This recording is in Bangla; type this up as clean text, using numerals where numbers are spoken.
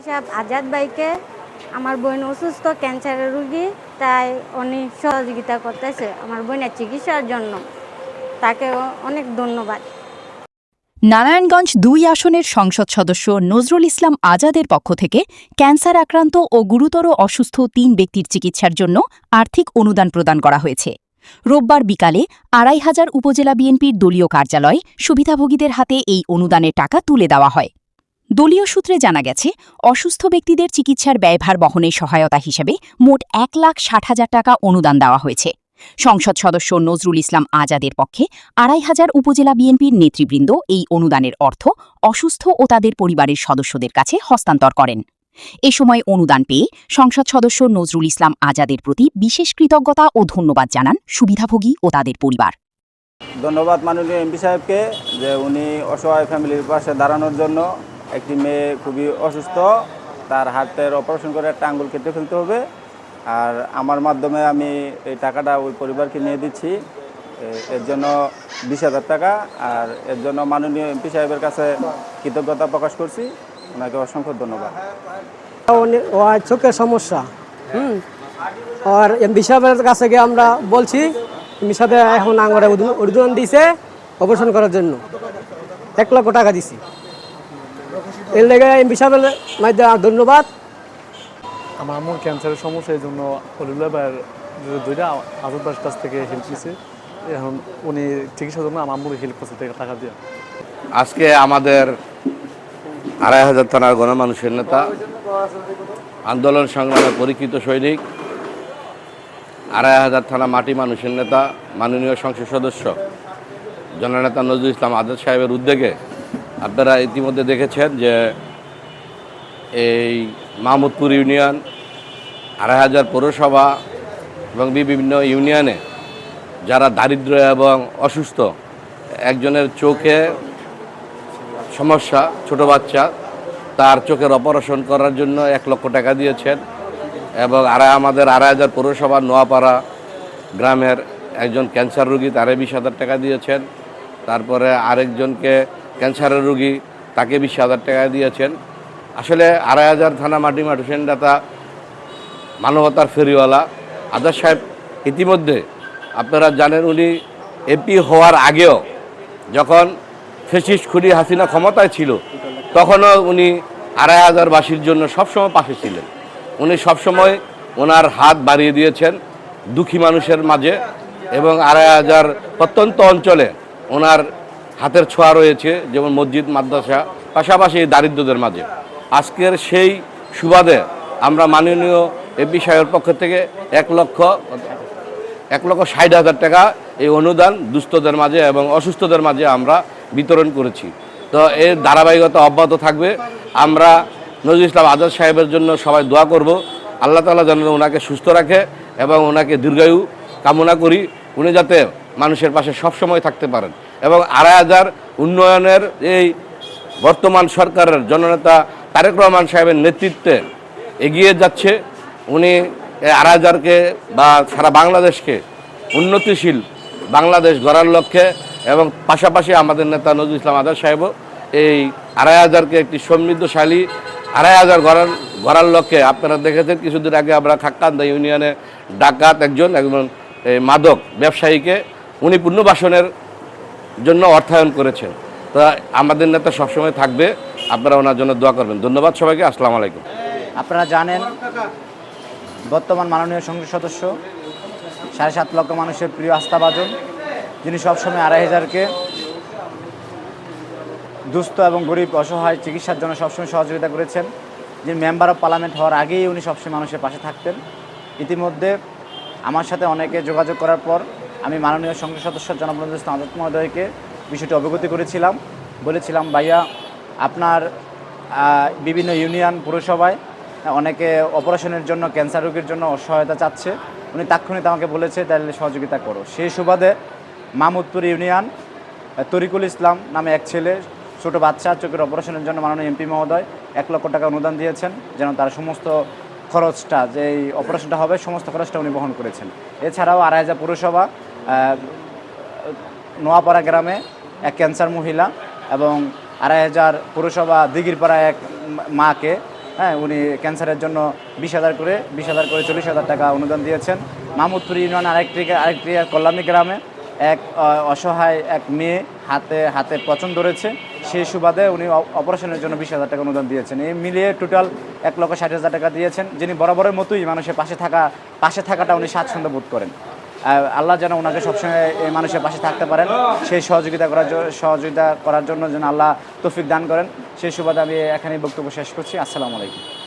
সাহেব আজাদ ভাইকে, আমার বোন অসুস্থ ক্যান্সারের রোগী, তাই উনি সহযোগিতা করতেছে আমার বোনের চিকিৎসার জন্য। তাকে অনেক ধন্যবাদ। নারায়ণগঞ্জ ২ আসনের সংসদ সদস্য নজরুল ইসলাম আজাদের পক্ষ থেকে ক্যান্সার আক্রান্ত ও গুরুতর অসুস্থ ৩ ব্যক্তির চিকিৎসার জন্য আর্থিক অনুদান প্রদান করা হয়েছে। রোববার বিকালে ২৫০০ উপজেলা বিএনপির দলীয় কার্যালয়ে সুবিধাভোগীদের হাতে এই অনুদানের টাকা তুলে দেওয়া হয়। দলীয় সূত্রে জানা গেছে, অসুস্থ ব্যক্তিদের চিকিৎসার ব্যয়ভার বহনে সহায়তা হিসেবে মোট ১,৬০,০০০ টাকা অনুদান দেওয়া হয়েছে। সংসদ সদস্য নজরুল ইসলাম আজাদের পক্ষে ২৫০০ উপজেলা বিএনপির নেতৃবৃন্দ এই অনুদানের অর্থ অসুস্থ ও তাদের পরিবারের সদস্যদের কাছে হস্তান্তর করেন। এ সময় অনুদান পেয়ে সংসদ সদস্য নজরুল ইসলাম আজাদের প্রতি বিশেষ কৃতজ্ঞতা ও ধন্যবাদ জানান সুবিধাভোগী ও তাদের পরিবার। ধন্যবাদ মাননীয় এমপি সাহেবকে যে উনি অসহায় ফ্যামিলির পাশে দাঁড়ানোর জন্য। একটি মেয়ে খুবই অসুস্থ, তার হাতের অপারেশন করে একটা আঙ্গুল কেটে ফেলতে হবে, আর আমার মাধ্যমে আমি এই টাকাটা ওই পরিবারকে নিয়ে দিচ্ছি। এর জন্য ২০,০০০ টাকা, আর এর জন্য মাননীয় এমপি সাহেবের কাছে কৃতজ্ঞতা প্রকাশ করছি। ওনাকে অসংখ্য ধন্যবাদ। চোখের সমস্যা আর এমপি সাহেবের কাছে গিয়ে আমরা বলছি, এমপি সাহেব এখন আঙুরে অনুদান দিয়েছে অপারেশন করার জন্য, ১,০০,০০০ টাকা দিছি। এর লেগে এমপি সাহেবের ধন্যবাদ। আমার আম্মুর ক্যান্সারের সমস্যা, এই জন্য হলিউল্লাহ ভাইয়ের দুইটা আজাদ ভাইয়ের কাছ থেকে হেল্প নিয়েছে। এখন উনি চিকিৎসার জন্য আমার আম্মুর হেল্প করছে টাকা দিয়ে। আজকে আমাদের ২৫০০ থানার গণমানুষের নেতা, আন্দোলন সংগ্রামে পরীক্ষিত সৈনিক, ২৫০০ থানা মাটি মানুষের নেতা, মাননীয় সংসদ সদস্য জননেতা নজরুল ইসলাম আজাদ সাহেবের উদ্যোগে আপনারা ইতিমধ্যে দেখেছেন যে এই মাহমুদপুর ইউনিয়ন, ২৫০০ পৌরসভা এবং বিভিন্ন ইউনিয়নে যারা দারিদ্র এবং অসুস্থ, একজনের চোখে সমস্যা, ছোট বাচ্চা, তার চোখের অপারেশন করার জন্য ১,০০,০০০ টাকা দিয়েছেন। এবং আমাদের ২৫০০ পৌরসভা নোয়াপাড়া গ্রামের একজন ক্যান্সার রোগী, তারে ২০,০০০ টাকা দিয়েছেন। তারপরে আরেকজনকে ক্যান্সারের রোগী, তাকে ২০,০০০ টাকা দিয়েছেন। আসলে ২৫০০ থানা মাটি মানুষের নেতা, মানবতার ফেরিওয়ালা আজাদ সাহেব ইতিমধ্যে আপনারা জানেন, উনি এমপি হওয়ার আগেও যখন ফ্যাসিস্ট খুনি হাসিনা ক্ষমতায় ছিল, তখনও উনি ২৫০০ বাসীর জন্য সবসময় পাশে ছিলেন। উনি সবসময় ওনার হাত বাড়িয়ে দিয়েছেন দুঃখী মানুষের মাঝে, এবং ২৫০০ প্রত্যন্ত অঞ্চলে ওনার হাতের ছোঁয়া রয়েছে, যেমন মসজিদ, মাদ্রাসা, পাশাপাশি দারিদ্রদের মাঝে। আজকের সেই সুবাদে আমরা মাননীয় এমপি সাহেবের পক্ষ থেকে ১,৬০,০০০ টাকা এই অনুদান দুস্থদের মাঝে এবং অসুস্থদের মাঝে আমরা বিতরণ করেছি। তো এর ধারাবাহিকতা অব্যাহত থাকবে। আমরা নজরুল ইসলাম আজাদ সাহেবের জন্য সবাই দোয়া করব, আল্লাহ তাআলা যেন ওনাকে সুস্থ রাখে এবং ওনাকে দীর্ঘায়ু কামনা করি, উনি যাতে মানুষের পাশে সবসময় থাকতে পারেন। এবং ২৫০০ উন্নয়নের এই বর্তমান সরকারের জননেতা তারেক রহমান সাহেবের নেতৃত্বে এগিয়ে যাচ্ছে। উনি ২৫০০কে বা সারা বাংলাদেশকে উন্নতিশীল বাংলাদেশ গড়ার লক্ষ্যে, এবং পাশাপাশি আমাদের নেতা নজরুল ইসলাম আজাদ সাহেবও এই ২৫০০কে একটি সমৃদ্ধশালী ২৫০০ গড়ার লক্ষ্যে, আপনারা দেখেছেন কিছুদিন আগে আমরা খাক্কান্দা ইউনিয়নে ডাকাত একজন মাদক ব্যবসায়ীকে উনি পুনর্বাসনের জন্য অর্থায়ন করেছেন। তো আমাদের নেতা সবসময় থাকবে, আপনারা ওনার জন্য দোয়া করবেন। ধন্যবাদ সবাইকে। আসসালামু আলাইকুম। আপনারা জানেন, বর্তমান মাননীয় সংসদ সদস্য ৭.৫ লক্ষ মানুষের প্রিয় আস্থাভাজন, যিনি সবসময় ২৫০০কে দুস্থ এবং গরিব অসহায় চিকিৎসার জন্য সবসময় সহযোগিতা করেছেন। যিনি মেম্বার অফ পার্লামেন্ট হওয়ার আগেই উনি সবসময় মানুষের পাশে থাকতেন। ইতিমধ্যে আমার সাথে অনেকে যোগাযোগ করার পর আমি মাননীয় সংসদ সদস্য জনাব নজরুল ইসলাম আজাদ মহোদয়কে বিষয়টি অবগতি করেছিলাম। বলেছিলাম, ভাইয়া আপনার বিভিন্ন ইউনিয়ন পৌরসভায় অনেকে অপারেশনের জন্য, ক্যান্সার রোগীর জন্য সহায়তা চাচ্ছে। উনি তাৎক্ষণিক আমাকে বলেছে তাহলে সহযোগিতা করো। সেই সুবাদে মাহমুদপুর ইউনিয়ন তরিকুল ইসলাম নামে এক ছেলে, ছোট বাচ্চা, চোখের অপারেশনের জন্য মাননীয় এমপি মহোদয় ১,০০,০০০ টাকা অনুদান দিয়েছেন, যেন তার সমস্ত খরচটা, যে এই অপারেশনটা হবে সমস্ত খরচটা উনি বহন করেছেন। এছাড়াও ২৫০০ পৌরসভা নোয়াপাড়া গ্রামে এক ক্যান্সার মহিলা এবং ২৫০০ পৌরসভা দিঘিরপাড়া এক মাকে হ্যাঁ, উনি ক্যান্সারের জন্য 20,000 করে 40,000 টাকা অনুদান দিয়েছেন। মাহমুদপুর ইউনিয়ন আরেকটি কল্যাণী গ্রামে এক অসহায় এক মেয়ে হাতে পচন ধরেছে, সেই সুবাদে উনি অপারেশনের জন্য 20,000 টাকা অনুদান দিয়েছেন। এই মিলিয়ে টোটাল 1,60,000 টাকা দিয়েছেন, যিনি বরাবরের মতোই মানুষের পাশে থাকাটা উনি স্বাচ্ছন্দ্য বোধ করেন। আল্লাহ যেন ওনাকে সবসময় এই মানুষের পাশে থাকতে পারেন, সেই সহযোগিতা করার জন্য যেন আল্লাহ তৌফিক দান করেন। সেই সুবাদে আমি এখানেই বক্তব্য শেষ করছি। আসসালামু আলাইকুম।